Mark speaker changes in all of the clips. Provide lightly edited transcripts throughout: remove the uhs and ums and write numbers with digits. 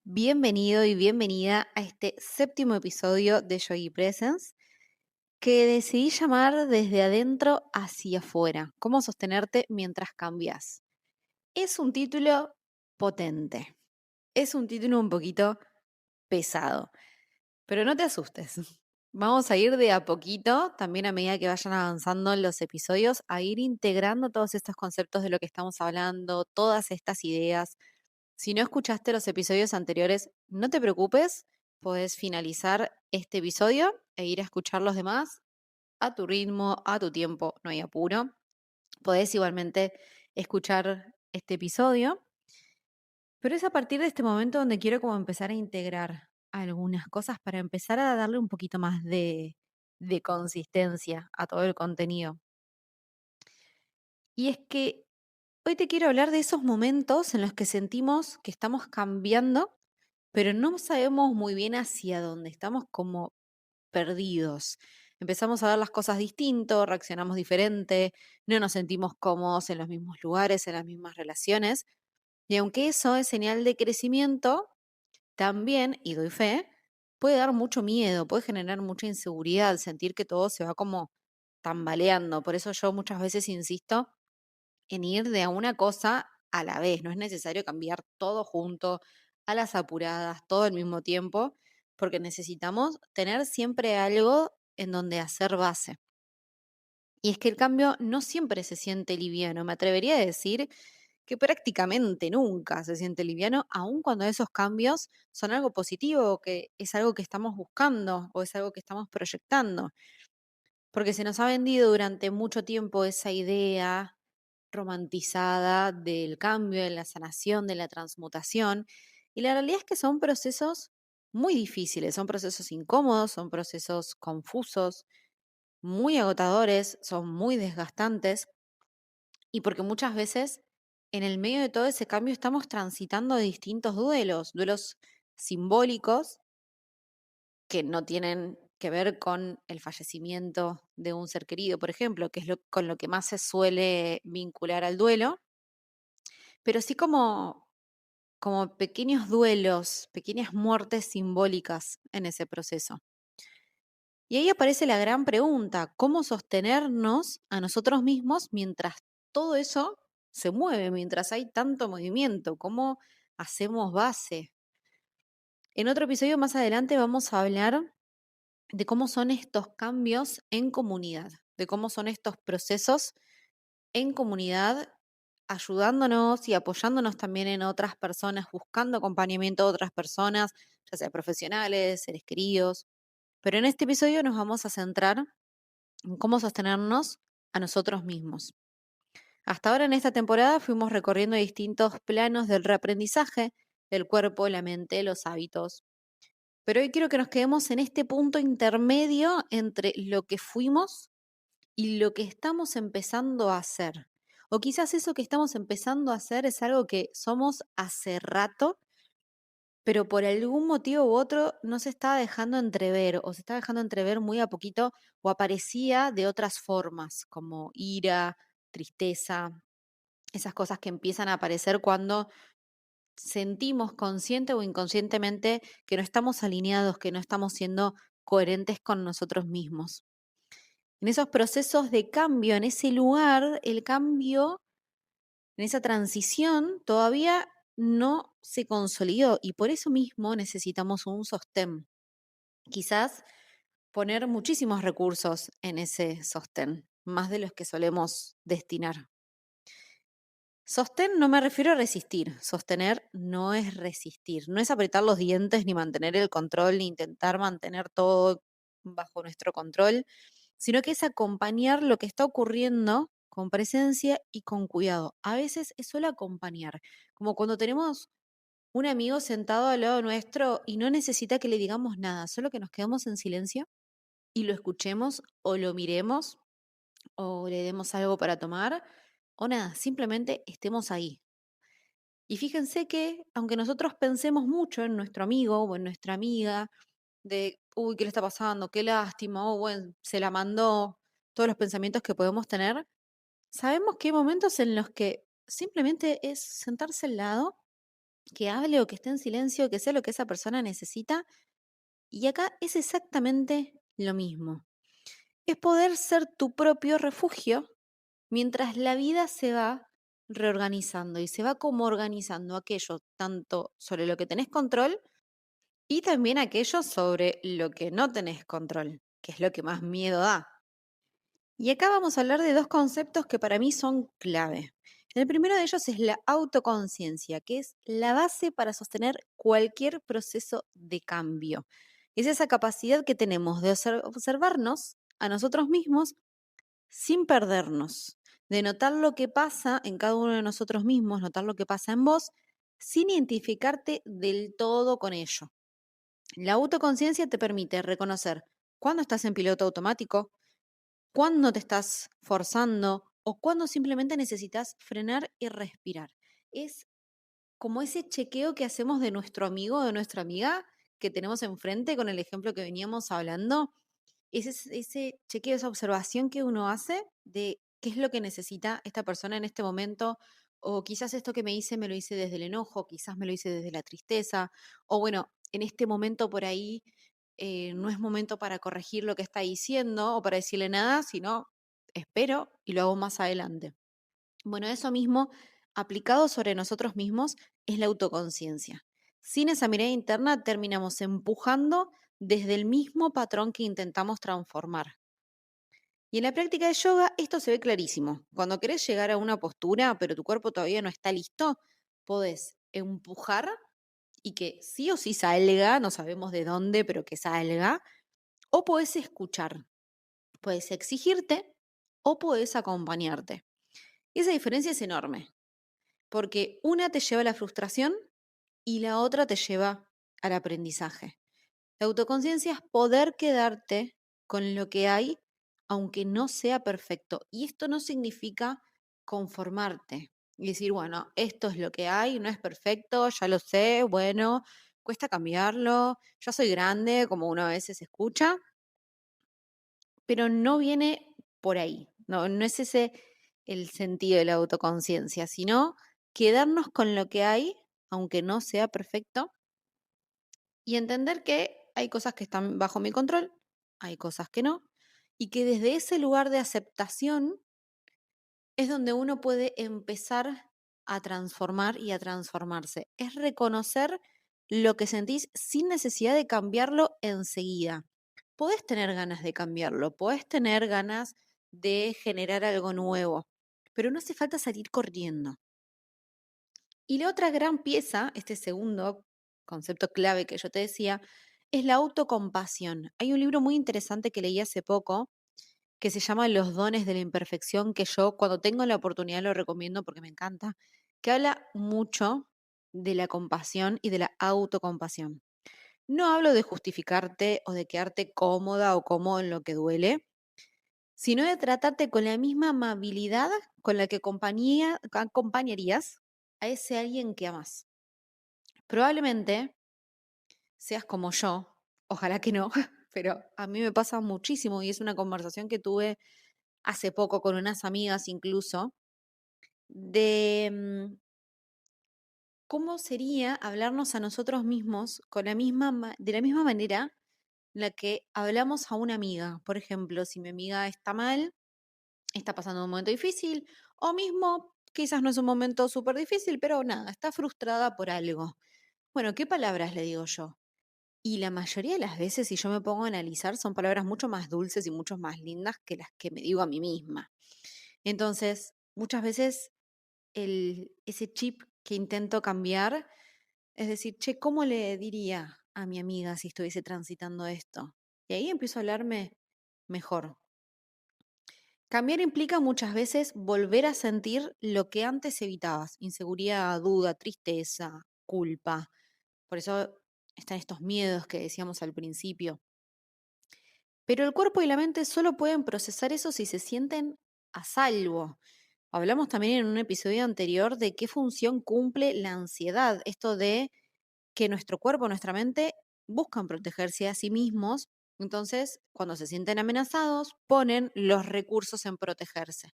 Speaker 1: Bienvenido y bienvenida a este séptimo episodio de Yogi Presence que decidí llamar desde adentro hacia afuera. ¿Cómo sostenerte mientras cambias? Es un título potente. Es un título un poquito pesado, pero no te asustes. Vamos a ir de a poquito, también a medida que vayan avanzando los episodios, a ir integrando todos estos conceptos de lo que estamos hablando, todas estas ideas. Si no escuchaste los episodios anteriores, no te preocupes, puedes finalizar este episodio e ir a escuchar los demás a tu ritmo, a tu tiempo, no hay apuro. Podés igualmente escuchar este episodio, pero es a partir de este momento donde quiero como empezar a integrar algunas cosas para empezar a darle un poquito más de consistencia a todo el contenido. Y es que hoy te quiero hablar de esos momentos en los que sentimos que estamos cambiando pero no sabemos muy bien hacia dónde, estamos como perdidos. Empezamos a ver las cosas distinto, reaccionamos diferente, no nos sentimos cómodos en los mismos lugares, en las mismas relaciones. Y aunque eso es señal de crecimiento, también, y doy fe, puede dar mucho miedo, puede generar mucha inseguridad, sentir que todo se va como tambaleando. Por eso yo muchas veces insisto en ir de a una cosa a la vez. No es necesario cambiar todo junto, a las apuradas, todo al mismo tiempo, porque necesitamos tener siempre algo en donde hacer base. Y es que el cambio no siempre se siente liviano. Me atrevería a decir que prácticamente nunca se siente liviano, aun cuando esos cambios son algo positivo, que es algo que estamos buscando o es algo que estamos proyectando. Porque se nos ha vendido durante mucho tiempo esa idea romantizada del cambio, de la sanación, de la transmutación. Y la realidad es que son procesos muy difíciles, son procesos incómodos, son procesos confusos, muy agotadores, son muy desgastantes. Y porque muchas veces en el medio de todo ese cambio estamos transitando distintos duelos, duelos simbólicos que no tienen que ver con el fallecimiento de un ser querido, por ejemplo, que es con lo que más se suele vincular al duelo, pero sí como pequeños duelos, pequeñas muertes simbólicas en ese proceso. Y ahí aparece la gran pregunta, ¿cómo sostenernos a nosotros mismos mientras todo eso se mueve, mientras hay tanto movimiento? ¿Cómo hacemos base? En otro episodio más adelante vamos a hablar de cómo son estos cambios en comunidad, de cómo son estos procesos en comunidad, ayudándonos y apoyándonos también en otras personas, buscando acompañamiento de otras personas, ya sea profesionales, seres queridos. Pero en este episodio nos vamos a centrar en cómo sostenernos a nosotros mismos. Hasta ahora en esta temporada fuimos recorriendo distintos planos del reaprendizaje, el cuerpo, la mente, los hábitos. Pero hoy quiero que nos quedemos en este punto intermedio entre lo que fuimos y lo que estamos empezando a hacer. O quizás eso que estamos empezando a hacer es algo que somos hace rato, pero por algún motivo u otro no se está dejando entrever o se está dejando entrever muy a poquito o aparecía de otras formas, como ira, tristeza, esas cosas que empiezan a aparecer cuando sentimos consciente o inconscientemente que no estamos alineados, que no estamos siendo coherentes con nosotros mismos. En esos procesos de cambio, en ese lugar, el cambio, en esa transición, todavía no se consolidó y por eso mismo necesitamos un sostén. Quizás poner muchísimos recursos en ese sostén, más de los que solemos destinar. Sostén no me refiero a resistir, sostener no es resistir, no es apretar los dientes ni mantener el control ni intentar mantener todo bajo nuestro control, sino que es acompañar lo que está ocurriendo con presencia y con cuidado. A veces es solo acompañar, como cuando tenemos un amigo sentado al lado nuestro y no necesita que le digamos nada, solo que nos quedemos en silencio y lo escuchemos o lo miremos o le demos algo para tomar o nada, simplemente estemos ahí. Y fíjense que, aunque nosotros pensemos mucho en nuestro amigo o en nuestra amiga, de, uy, ¿qué le está pasando? Qué lástima, o bueno, se la mandó, todos los pensamientos que podemos tener, sabemos que hay momentos en los que simplemente es sentarse al lado que hable o que esté en silencio, que sea lo que esa persona necesita. Y acá es exactamente lo mismo. Es poder ser tu propio refugio mientras la vida se va reorganizando y se va como organizando aquello tanto sobre lo que tenés control y también aquello sobre lo que no tenés control, que es lo que más miedo da. Y acá vamos a hablar de dos conceptos que para mí son clave. El primero de ellos es la autoconciencia, que es la base para sostener cualquier proceso de cambio. Es esa capacidad que tenemos de observarnos a nosotros mismos sin perdernos, de notar lo que pasa en cada uno de nosotros mismos, notar lo que pasa en vos, sin identificarte del todo con ello. La autoconciencia te permite reconocer cuándo estás en piloto automático, cuándo te estás forzando o cuándo simplemente necesitas frenar y respirar. Es como ese chequeo que hacemos de nuestro amigo o de nuestra amiga que tenemos enfrente con el ejemplo que veníamos hablando. Ese chequeo, esa observación que uno hace de qué es lo que necesita esta persona en este momento, o quizás esto que me hice me lo hice desde el enojo, quizás me lo hice desde la tristeza, o bueno, en este momento por ahí no es momento para corregir lo que está diciendo o para decirle nada, sino espero y lo hago más adelante. Bueno, eso mismo, aplicado sobre nosotros mismos, es la autoconciencia. Sin esa mirada interna terminamos empujando desde el mismo patrón que intentamos transformar. Y en la práctica de yoga esto se ve clarísimo. Cuando querés llegar a una postura, pero tu cuerpo todavía no está listo, podés empujar y que sí o sí salga, no sabemos de dónde, pero que salga, o podés escuchar, podés exigirte o podés acompañarte. Y esa diferencia es enorme, porque una te lleva a la frustración y la otra te lleva al aprendizaje. La autoconciencia es poder quedarte con lo que hay, aunque no sea perfecto. Y esto no significa conformarte y decir, bueno, esto es lo que hay, no es perfecto, ya lo sé, bueno, cuesta cambiarlo, ya soy grande, como uno a veces escucha, pero no viene por ahí. No, no es ese el sentido de la autoconciencia, sino quedarnos con lo que hay, aunque no sea perfecto, y entender que hay cosas que están bajo mi control, hay cosas que no, y que desde ese lugar de aceptación es donde uno puede empezar a transformar y a transformarse. Es reconocer lo que sentís sin necesidad de cambiarlo enseguida. Podés tener ganas de cambiarlo, podés tener ganas de generar algo nuevo, pero no hace falta salir corriendo. Y la otra gran pieza, este segundo concepto clave que yo te decía, es la autocompasión. Hay un libro muy interesante que leí hace poco que se llama Los dones de la imperfección, que yo cuando tengo la oportunidad lo recomiendo porque me encanta, que habla mucho de la compasión y de la autocompasión. No hablo de justificarte o de quedarte cómoda o cómodo en lo que duele, sino de tratarte con la misma amabilidad con la que acompañarías a ese alguien que amas. Probablemente seas como yo, ojalá que no, pero a mí me pasa muchísimo y es una conversación que tuve hace poco con unas amigas incluso, de cómo sería hablarnos a nosotros mismos con de la misma manera en la que hablamos a una amiga. Por ejemplo, si mi amiga está mal, está pasando un momento difícil, o mismo quizás no es un momento súper difícil, pero nada, está frustrada por algo. Bueno, ¿qué palabras le digo yo? Y la mayoría de las veces, si yo me pongo a analizar, son palabras mucho más dulces y mucho más lindas que las que me digo a mí misma. Entonces, muchas veces ese chip que intento cambiar es decir, che, ¿cómo le diría a mi amiga si estuviese transitando esto? Y ahí empiezo a hablarme mejor. Cambiar implica muchas veces volver a sentir lo que antes evitabas, inseguridad, duda, tristeza, culpa. Por eso están estos miedos que decíamos al principio. Pero el cuerpo y la mente solo pueden procesar eso si se sienten a salvo. Hablamos también en un episodio anterior de qué función cumple la ansiedad, esto de que nuestro cuerpo, nuestra mente buscan protegerse a sí mismos, entonces cuando se sienten amenazados ponen los recursos en protegerse.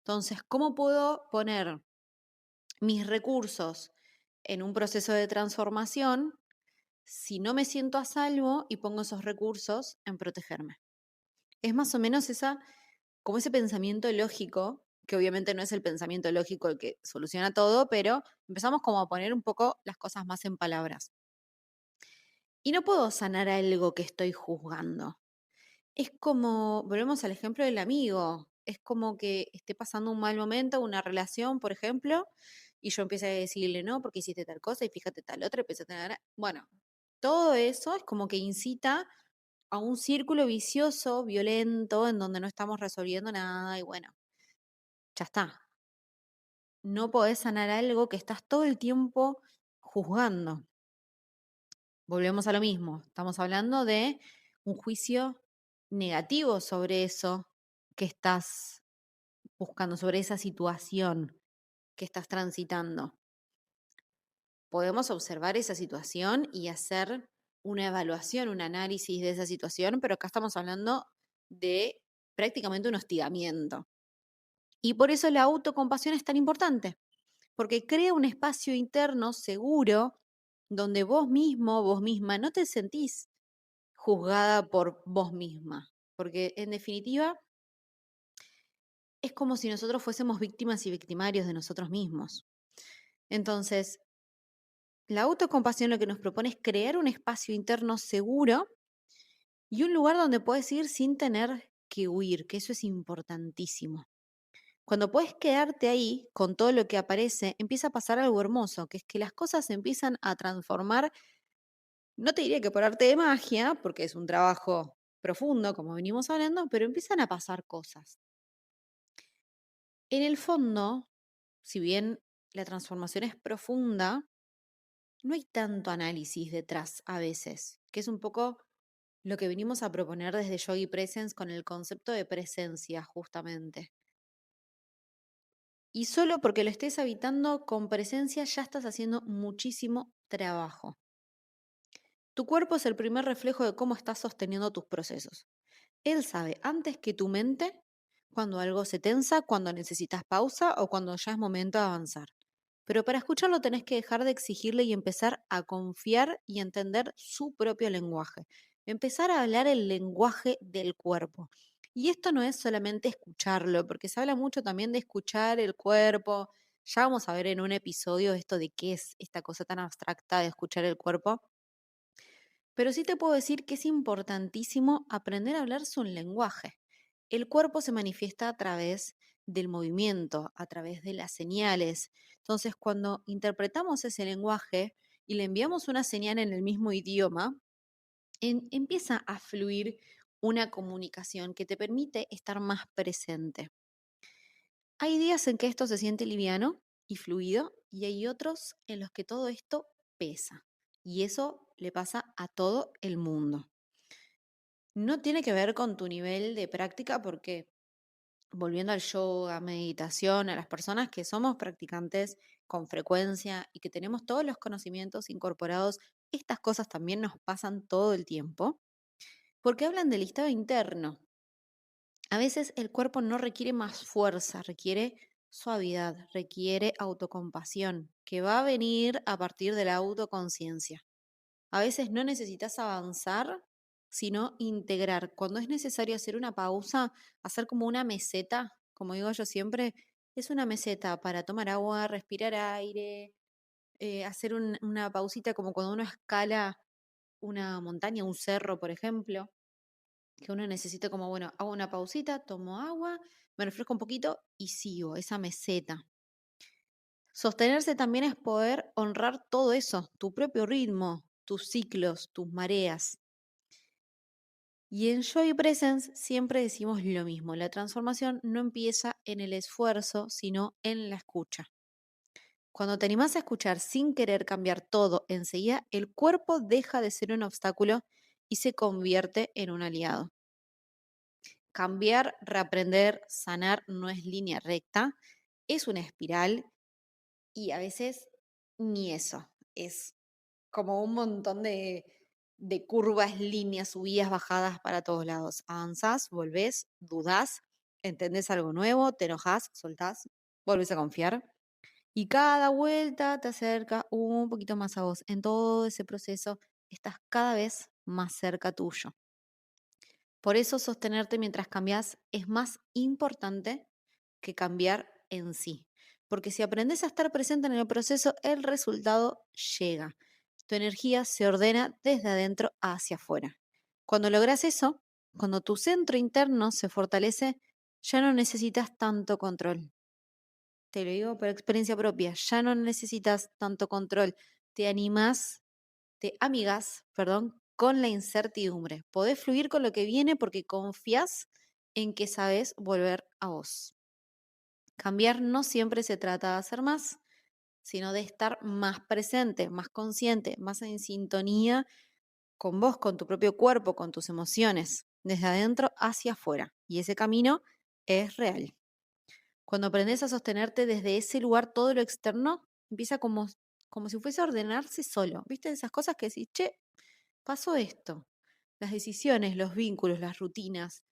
Speaker 1: Entonces, ¿cómo puedo poner mis recursos en un proceso de transformación si no me siento a salvo y pongo esos recursos en protegerme? Es más o menos como ese pensamiento lógico, que obviamente no es el pensamiento lógico el que soluciona todo, pero empezamos como a poner un poco las cosas más en palabras. Y no puedo sanar algo que estoy juzgando. Es como, volvemos al ejemplo del amigo, es como que esté pasando un mal momento, una relación, por ejemplo, y yo empiezo a decirle, no, porque hiciste tal cosa y fíjate tal otra, y empecé a tener, bueno, todo eso es como que incita a un círculo vicioso, violento, en donde no estamos resolviendo nada y bueno, ya está. No podés sanar algo que estás todo el tiempo juzgando. Volvemos a lo mismo. Estamos hablando de un juicio negativo sobre eso que estás buscando, sobre esa situación que estás transitando. Podemos observar esa situación y hacer una evaluación, un análisis de esa situación, pero acá estamos hablando de prácticamente un hostigamiento. Y por eso la autocompasión es tan importante, porque crea un espacio interno seguro donde vos mismo, vos misma, no te sentís juzgada por vos misma, porque en definitiva es como si nosotros fuésemos víctimas y victimarios de nosotros mismos. Entonces, la autocompasión lo que nos propone es crear un espacio interno seguro y un lugar donde puedes ir sin tener que huir, que eso es importantísimo. Cuando puedes quedarte ahí con todo lo que aparece, empieza a pasar algo hermoso, que es que las cosas se empiezan a transformar. No te diría que por arte de magia, porque es un trabajo profundo, como venimos hablando, pero empiezan a pasar cosas. En el fondo, si bien la transformación es profunda, no hay tanto análisis detrás a veces, que es un poco lo que venimos a proponer desde Yogi Presence con el concepto de presencia, justamente. Y solo porque lo estés habitando con presencia ya estás haciendo muchísimo trabajo. Tu cuerpo es el primer reflejo de cómo estás sosteniendo tus procesos. Él sabe antes que tu mente cuando algo se tensa, cuando necesitas pausa o cuando ya es momento de avanzar. Pero para escucharlo tenés que dejar de exigirle y empezar a confiar y entender su propio lenguaje. Empezar a hablar el lenguaje del cuerpo. Y esto no es solamente escucharlo, porque se habla mucho también de escuchar el cuerpo. Ya vamos a ver en un episodio esto de qué es esta cosa tan abstracta de escuchar el cuerpo. Pero sí te puedo decir que es importantísimo aprender a hablar su lenguaje. El cuerpo se manifiesta a través del movimiento, a través de las señales. Entonces, cuando interpretamos ese lenguaje y le enviamos una señal en el mismo idioma, empieza a fluir una comunicación que te permite estar más presente. Hay días en que esto se siente liviano y fluido y hay otros en los que todo esto pesa. Y eso le pasa a todo el mundo. No tiene que ver con tu nivel de práctica porque, volviendo al yoga, meditación, a las personas que somos practicantes con frecuencia y que tenemos todos los conocimientos incorporados, estas cosas también nos pasan todo el tiempo, porque hablan del estado interno. A veces el cuerpo no requiere más fuerza, requiere suavidad, requiere autocompasión, que va a venir a partir de la autoconciencia. A veces no necesitas avanzar, sino integrar. Cuando es necesario hacer una pausa, hacer como una meseta, como digo yo siempre, es una meseta para tomar agua, respirar aire, hacer una pausita como cuando uno escala una montaña, un cerro, por ejemplo, que uno necesita como, bueno, hago una pausita, tomo agua, me refresco un poquito y sigo esa meseta. Sostenerse también es poder honrar todo eso, tu propio ritmo, tus ciclos, tus mareas. Y en Joy Presence siempre decimos lo mismo, la transformación no empieza en el esfuerzo, sino en la escucha. Cuando te animás a escuchar sin querer cambiar todo enseguida, el cuerpo deja de ser un obstáculo y se convierte en un aliado. Cambiar, reaprender, sanar no es línea recta, es una espiral y a veces ni eso, es como un montón de curvas, líneas, subidas, bajadas para todos lados. Avanzás, volvés, dudás, entendés algo nuevo, te enojás, soltás, volvés a confiar. Y cada vuelta te acerca un poquito más a vos. En todo ese proceso estás cada vez más cerca tuyo. Por eso sostenerte mientras cambias es más importante que cambiar en sí. Porque si aprendes a estar presente en el proceso, el resultado llega. Tu energía se ordena desde adentro hacia afuera. Cuando logras eso, cuando tu centro interno se fortalece, ya no necesitas tanto control. Te lo digo por experiencia propia, ya no necesitas tanto control. Te animas, te amigas, perdón, con la incertidumbre. Podés fluir con lo que viene porque confías en que sabes volver a vos. Cambiar no siempre se trata de hacer más, sino de estar más presente, más consciente, más en sintonía con vos, con tu propio cuerpo, con tus emociones, desde adentro hacia afuera. Y ese camino es real. Cuando aprendes a sostenerte desde ese lugar, todo lo externo empieza como si fuese a ordenarse solo. ¿Viste? Esas cosas que decís, che, pasó esto. Las decisiones, los vínculos, las rutinas.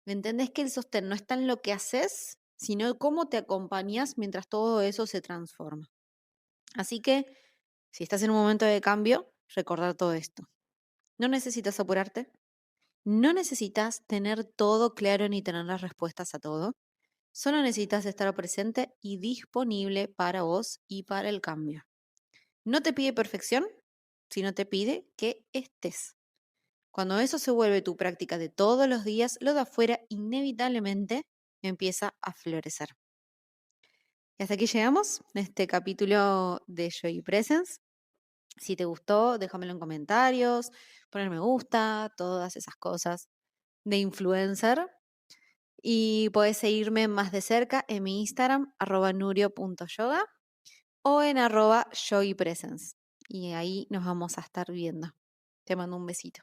Speaker 1: ¿Entendés que el sostén no está en lo que haces, sino cómo te acompañas mientras todo eso se transforma? Así que, si estás en un momento de cambio, recordar todo esto. No necesitas apurarte, no necesitas tener todo claro ni tener las respuestas a todo. Solo necesitas estar presente y disponible para vos y para el cambio. No te pide perfección, sino te pide que estés. Cuando eso se vuelve tu práctica de todos los días, lo de afuera inevitablemente empieza a florecer. Y hasta aquí llegamos en este capítulo de Joy Presence. Si te gustó, déjamelo en comentarios, poner me gusta, todas esas cosas de influencer. Y puedes seguirme más de cerca en mi Instagram, @nurio.yoga o en @joypresence. Y ahí nos vamos a estar viendo. Te mando un besito.